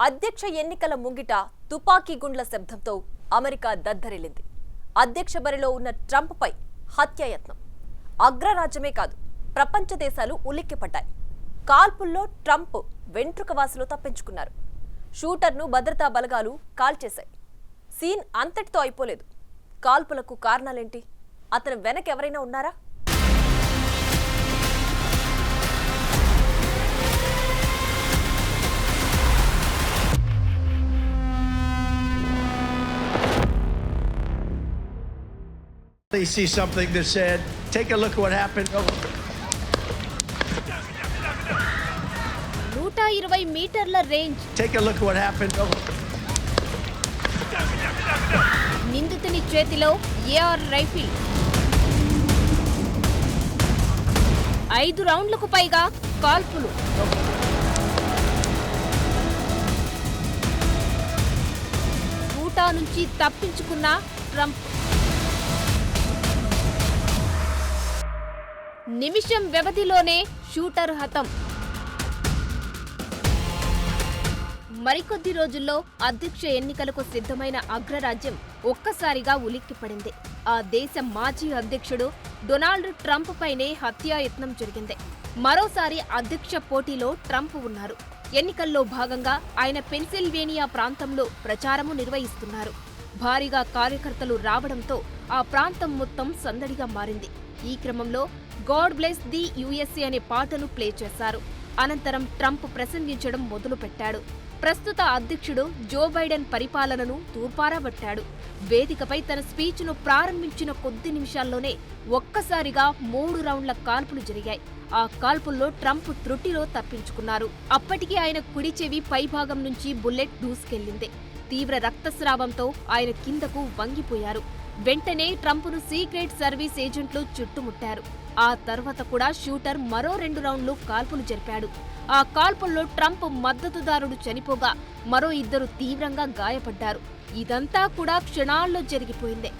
అధ్యక్ష ఎన్నికల ముంగిట తుపాకీ గుండ్ల శబ్దంతో అమెరికా దద్దరిల్లింది. అధ్యక్ష బరిలో ఉన్న ట్రంప్ పై హత్యాయత్నం. అగ్రరాజ్యమే కాదు, ప్రపంచ దేశాలు ఉలిక్కిపడ్డాయి. కాల్పుల్లో ట్రంప్ వెంట్రుకవాసులు తప్పించుకున్నారు. షూటర్ను భద్రతా బలగాలు కాల్చేశాయి. సీన్ అంతటితో అయిపోలేదు. కాల్పులకు కారణాలేంటి? అతని వెనక ఎవరైనా ఉన్నారా? They see something that said, take a look at what happened. 120 మీటర్ల range. Take a look at what happened. నిందితుని చేతిలో AR రైఫిల్. 5 రౌండ్లకు పైగా కాల్పులు. ఊటా నుంచి తప్పించుకున్న ట్రంప్. నిమిషం వ్యవధిలోనే షూటర్ హతం. మరికొద్ది రోజుల్లో అధ్యక్ష ఎన్నికలకు సిద్ధమైన అగ్రరాజ్యం ఒక్కసారిగా ఉలిక్కిపడింది. ఆ దేశ మాజీ అధ్యక్షుడు డొనాల్డ్ ట్రంప్ పైనే హత్యాయత్నం జరిగింది. మరోసారి అధ్యక్ష పోటీలో ట్రంప్ ఉన్నారు. ఎన్నికల్లో భాగంగా ఆయన పెన్సిల్వేనియా ప్రాంతంలో ప్రచారము నిర్వహిస్తున్నారు. భారీగా కార్యకర్తలు రావడంతో ఆ ప్రాంతం మొత్తం సందడిగా మారింది. ఈ క్రమంలో గాడ్ బ్లెస్ ది యుఎస్ఏ అనే పాటను ప్లే చేశారు. అనంతరం ట్రంప్ ప్రసంగించడం మొదలుపెట్టాడు. ప్రస్తుత అధ్యక్షుడు జో బైడెన్ పరిపాలనను తూర్పారబట్టాడు. వేదికపై తన స్పీచ్ను ప్రారంభించిన కొద్ది నిమిషాల్లోనే ఒక్కసారిగా 3 రౌండ్ల కాల్పులు జరిగాయి. ఆ కాల్పుల్లో ట్రంప్ త్రుటిలో తప్పించుకున్నారు. అప్పటికి ఆయన కుడి చెవి పైభాగం నుంచి బుల్లెట్ దూసుకెళ్లింది. తీవ్ర రక్తస్రావంతో ఆయన కిందకు వంగిపోయారు. వెంటనే ట్రంప్ను సీక్రెట్ సర్వీస్ ఏజెంట్లు చుట్టుముట్టారు. ఆ తర్వాత కూడా షూటర్ మరో 2 రౌండ్లు కాల్పులు జరిపాడు. ఆ కాల్పుల్లో ట్రంప్ మద్దతుదారుడు చనిపోగా మరో 2 తీవ్రంగా గాయపడ్డారు. ఇదంతా కూడా క్షణాల్లో జరిగిపోయింది.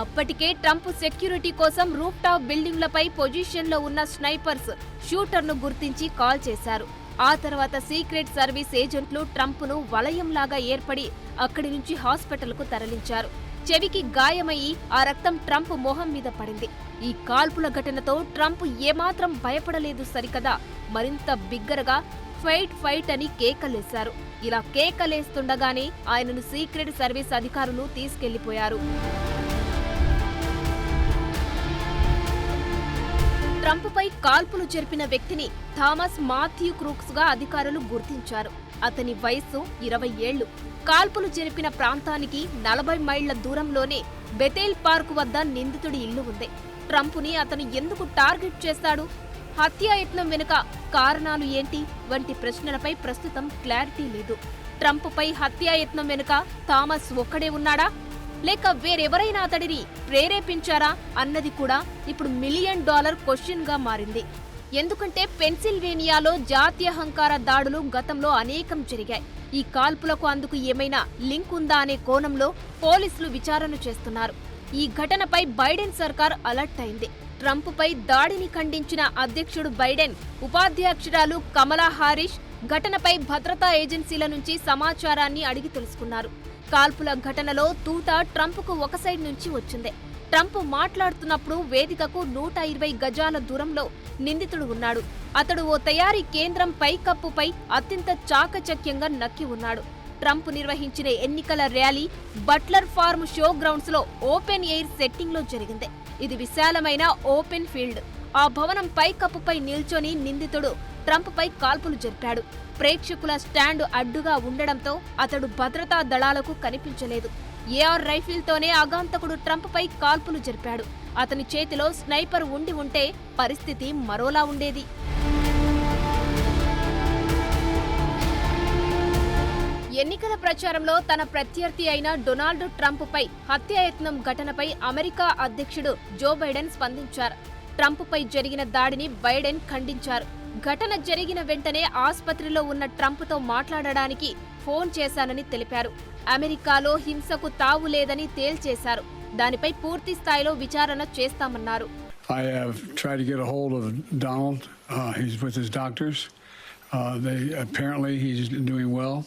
అప్పటికే ట్రంప్ సెక్యూరిటీ కోసం రూఫ్ టాప్ బిల్డింగ్లపై పొజిషన్లో ఉన్న స్నైపర్స్ షూటర్ను గుర్తించి కాల్ చేశారు. ఆ తర్వాత సీక్రెట్ సర్వీస్ ఏజెంట్లు ట్రంప్ను వలయంలాగా ఏర్పడి అక్కడి నుంచి హాస్పిటల్కు తరలించారు. చెవికి గాయమయ్యి ఆ రక్తం ట్రంప్ మొహం మీద పడింది. ఈ కాల్పుల ఘటనతో ట్రంప్ ఏమాత్రం భయపడలేదు సరికదా, మరింత బిగ్గరగా ఫైట్ ఫైట్ అని కేకలేశారు. ఇలా కేకలేస్తుండగానే ఆయనను సీక్రెట్ సర్వీస్ అధికారులు తీసుకెళ్లిపోయారు. ట్రంప్పై కాల్పులు జరిపిన వ్యక్తిని థామస్ మాథ్యూ క్రూక్స్ గా అధికారులు గుర్తించారు. అతని వయస్సు 20 ఏళ్లు. కాల్పులు జరిపిన ప్రాంతానికి 40 మైళ్ల దూరంలోనే బెథేల్ పార్క్ వద్ద నిందితుడి ఇల్లు ఉంది. ట్రంప్ని అతను ఎందుకు టార్గెట్ చేశాడు? హత్యాయత్నం వెనుక కారణాలు ఏంటి వంటి ప్రశ్నలపై ప్రస్తుతం క్లారిటీ లేదు. ట్రంప్పై హత్యాయత్నం వెనుక థామస్ ఒక్కడే ఉన్నాడా, లేక వేరెవరైనా అతడిని ప్రేరేపించారా అన్నది కూడా ఇప్పుడు $1 మిలియన్ క్వశ్చన్ గా మారింది. ఎందుకంటే పెన్సిల్వేనియాలో జాత్యహంకార దాడులు గతంలో అనేకం జరిగాయి. ఈ కాల్పులకు అందుకు ఏమైనా లింక్ ఉందా అనే కోణంలో పోలీసులు విచారణ చేస్తున్నారు. ఈ ఘటనపై బైడెన్ సర్కార్ అలర్ట్ అయింది. ట్రంప్పై దాడిని ఖండించిన అధ్యక్షుడు బైడెన్, ఉపాధ్యక్షురాలు కమలా హారిస్ ఘటనపై భద్రతా ఏజెన్సీల నుంచి సమాచారాన్ని అడిగి తెలుసుకున్నారు. కాల్పుల ఘటనలో తూట ట్రంప్కు ఒక సైడ్ నుంచి వచ్చింది. ట్రంప్ మాట్లాడుతున్నప్పుడు వేదికకు 120 గజాల దూరంలో నిందితుడు ఉన్నాడు. అతడు ఓ తయారీ కేంద్రం పైకప్పుపై అత్యంత చాకచక్యంగా నక్కి ఉన్నాడు. ట్రంప్ నిర్వహించిన ఎన్నికల rally Butler Farm Show Grounds లో ఓపెన్ ఎయిర్ సెట్టింగ్ లో జరిగింది. ఇది విశాలమైన ఓపెన్ ఫీల్డ్. ఆ భవనం పైకప్పుపై నిల్చొని నిందితుడు ట్రంప్పై కాల్పులు జరిపాడు. ప్రేక్షకుల స్టాండ్ అడ్డుగా ఉండడంతో అతడు భద్రతా దళాలకు కనిపించలేదు. AR రైఫిల్తోనే ఆగంతకుడు ట్రంప్పై కాల్పులు జరిపాడు. అతని చేతిలో స్నైపర్ ఉంటే పరిస్థితి మరోలా ఉండేది. ఎన్నికల ప్రచారంలో తన ప్రత్యర్థి అయిన డొనాల్డ్ ట్రంప్పై హత్యాయత్నం ఘటనపై అమెరికా అధ్యక్షుడు జో బైడెన్ స్పందించారు. ట్రంప్పై జరిగిన దాడిని బైడెన్ ఖండించారు. ఘటన జరిగిన వెంటనే ఆసుపత్రిలో ఉన్న ట్రంప్తో మాట్లాడడానికి ఫోన్ చేశానని తెలిపారు. అమెరికాలో హింసకు తావు లేదని తేల్చేశారు. దానిపై పూర్తి స్థాయిలో విచారణ చేస్తామన్నారు. I have tried to get a hold of Donald. He's with his doctors. Apparently he's doing well.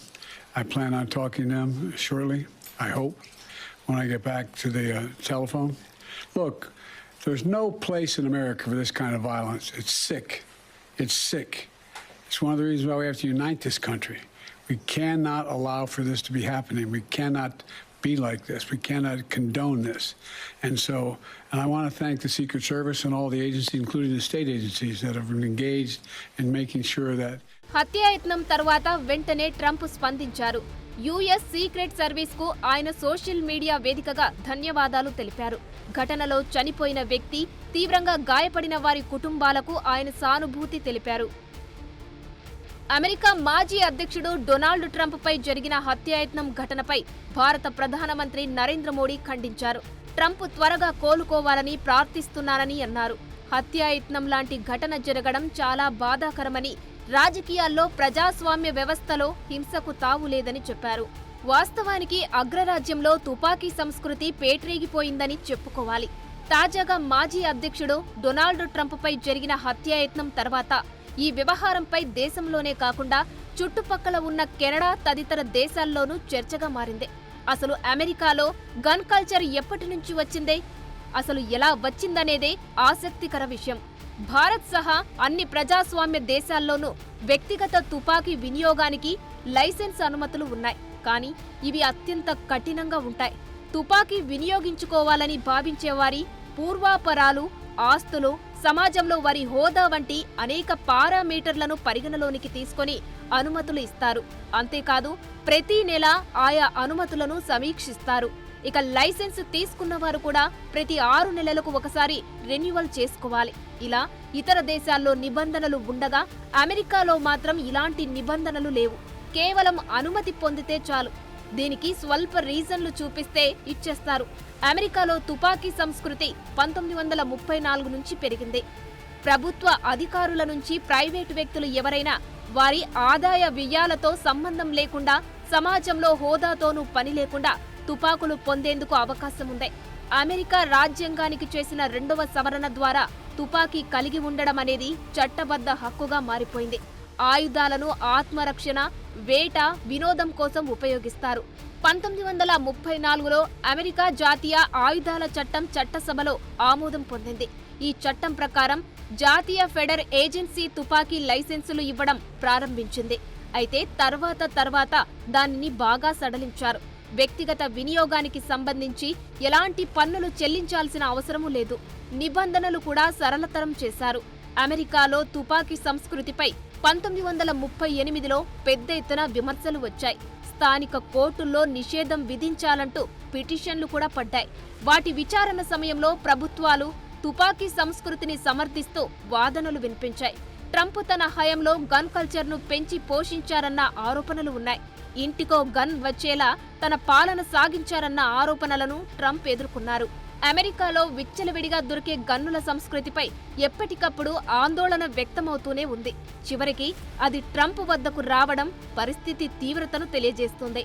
I plan on talking to them shortly, I hope, when I get back to the telephone. Look, there's no place in America for this kind of violence. It's sick. It's sick. It's one of the reasons why we have to unite this country. We cannot allow for this to be happening. We cannot be like this. We cannot condone this. And I want to thank the Secret Service and all the agencies, including the state agencies, that have been engaged in making sure that హత్యాయత్నం తర్వాత వెంటనే Trump స్పందించారు. US secret service కు ఆయన social media వేదికగా ధన్యవాదాలు తెలిపారు. ఘటనలో చనిపోయిన వ్యక్తి, తీవ్రంగా గాయపడిన వారి కుటుంబాలకు ఆయన సానుభూతి తెలిపారు. అమెరికా మాజీ అధ్యక్షుడు డొనాల్డ్ ట్రంప్ పై జరిగిన హత్యాయత్నం ఘటనపై భారత ప్రధానమంత్రి నరేంద్ర మోడీ ఖండించారు. ట్రంప్ త్వరగా కోలుకోవాలని ప్రార్థిస్తున్నానని అన్నారు. హత్యాయత్నం లాంటి ఘటన జరగడం చాలా బాధాకరమని, రాజకీయాల్లో ప్రజాస్వామ్య వ్యవస్థలో హింసకు తావులేదని చెప్పారు. వాస్తవానికి అగ్రరాజ్యంలో తుపాకీ సంస్కృతి పేట్రేగిపోయిందని చెప్పుకోవాలి. తాజాగా మాజీ అధ్యక్షుడు డొనాల్డ్ ట్రంప్ పై జరిగిన హత్యాయత్నం తర్వాత ఈ వ్యవహారంపై దేశంలోనే కాకుండా చుట్టుపక్కల ఉన్న కెనడా తదితర దేశాల్లోనూ చర్చగా మారింది. అసలు అమెరికాలో గన్ కల్చర్ ఎప్పటి నుంచి వచ్చిందే, అసలు ఎలా వచ్చిందనేదే ఆసక్తికర విషయం. భారత్ సహా అన్ని ప్రజాస్వామ్య దేశాల్లోనూ వ్యక్తిగత తుపాకీ వినియోగానికి లైసెన్స్ అనుమతులు ఉన్నాయి. కానీ ఇవి అత్యంత కఠినంగా ఉంటాయి. తుపాకీ వినియోగించుకోవాలని భావించేవారి పూర్వాపరాలు, ఆస్తులు, సమాజంలో వారి హోదా వంటి అనేక పారామీటర్లను పరిగణలోనికి తీసుకొని అనుమతులు ఇస్తారు. అంతేకాదు ప్రతి నెల ఆయా అనుమతులను సమీక్షిస్తారు. ఇక లైసెన్స్ తీసుకున్నవారు కూడా ప్రతి 6 నెలలకు ఒకసారి రెన్యువల్ చేసుకోవాలి. ఇలా ఇతర దేశాల్లో నిబంధనలు ఉండగా అమెరికాలో మాత్రం ఇలాంటి నిబంధనలు లేవు. కేవలం అనుమతి పొందితే చాలు. దీనికి స్వల్ప రీజన్లు చూపిస్తే ఇచ్చేస్తారు. అమెరికాలో తుపాకీ సంస్కృతి 1934 నుంచి పెరిగింది. ప్రభుత్వ అధికారుల నుంచి ప్రైవేటు వ్యక్తులు ఎవరైనా వారి ఆదాయ వ్యయాలతో సంబంధం లేకుండా, సమాజంలో హోదాతోనూ పని లేకుండా తుపాకులు పొందేందుకు అవకాశం ఉంది. అమెరికా రాజ్యాంగానికి చేసిన 2వ సవరణ ద్వారా తుపాకీ కలిగి ఉండడం అనేది చట్టబద్ధ హక్కుగా మారిపోయింది. ఆయుధాలను ఆత్మరక్షణ, వేట, వినోదం కోసం ఉపయోగిస్తారు. 1934లో అమెరికా జాతీయ ఆయుధాల చట్టం చట్టసభలో ఆమోదం పొందింది. ఈ చట్టం ప్రకారం జాతీయ ఫెడరల్ ఏజెన్సీ తుపాకీ లైసెన్సులు ఇవ్వడం ప్రారంభించింది. అయితే తర్వాత దానిని బాగా సడలించారు. వ్యక్తిగత వినియోగానికి సంబంధించి ఎలాంటి పన్నులు చెల్లించాల్సిన అవసరమూ లేదు. నిబంధనలు కూడా సరళతరం చేశారు. అమెరికాలో తుపాకీ సంస్కృతిపై 1938లో పెద్ద ఎత్తున విమర్శలు వచ్చాయి. స్థానిక కోర్టుల్లో నిషేధం విధించాలంటూ పిటిషన్లు కూడా పడ్డాయి. వాటి విచారణ సమయంలో ప్రభుత్వాలు తుపాకీ సంస్కృతిని సమర్థిస్తూ వాదనలు వినిపించాయి. ట్రంప్ తన హయాంలో గన్ కల్చర్ను పెంచి పోషించారన్న ఆరోపణలు ఉన్నాయి. ఇంటికో గన్ వచ్చేలా తన పాలన సాగించారన్న ఆరోపణలను ట్రంప్ ఎదుర్కొన్నారు. అమెరికాలో విచ్చలవిడిగా దొరికే గన్నుల సంస్కృతిపై ఎప్పటికప్పుడు ఆందోళన వ్యక్తమవుతూనే ఉంది. చివరికి అది ట్రంప్ వద్దకు రావడం పరిస్థితి తీవ్రతను తెలియజేస్తుంది.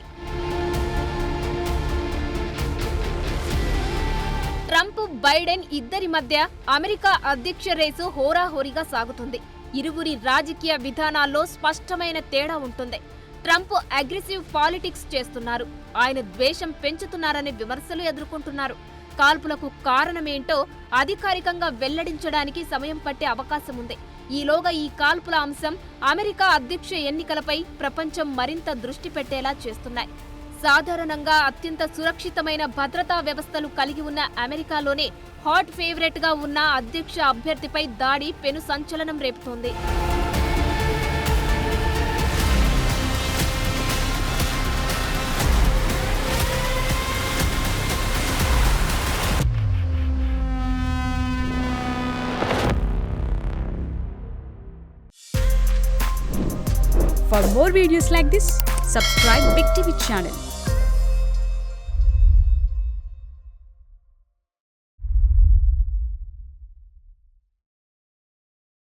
ట్రంప్, బైడెన్ ఇద్దరి మధ్య అమెరికా అధ్యక్ష రేసు హోరాహోరీగా సాగుతుంది. ఇరువురి రాజకీయ విధానాల్లో స్పష్టమైన తేడా ఉంటుంది. ట్రంప్ అగ్రెసివ్ పాలిటిక్స్ చేస్తున్నారు. ఆయన ద్వేషం పెంచుతున్నారనే విమర్శలు ఎదుర్కొంటున్నారు. కాల్పులకు కారణమేంటో అధికారికంగా వెల్లడించడానికి సమయం పట్టే అవకాశం ఉంది. ఈలోగా ఈ కాల్పుల అంశం అమెరికా అధ్యక్ష ఎన్నికలపై ప్రపంచం మరింత దృష్టి పెట్టేలా చేస్తున్నాయి. సాధారణంగా అత్యంత సురక్షితమైన భద్రతా వ్యవస్థలు కలిగి ఉన్న అమెరికాలోనే హాట్ ఫేవరెట్ గా ఉన్న అధ్యక్ష అభ్యర్థిపై దాడి పెను సంచలనం రేపుతోంది. For more videos like this, subscribe Big TV channel.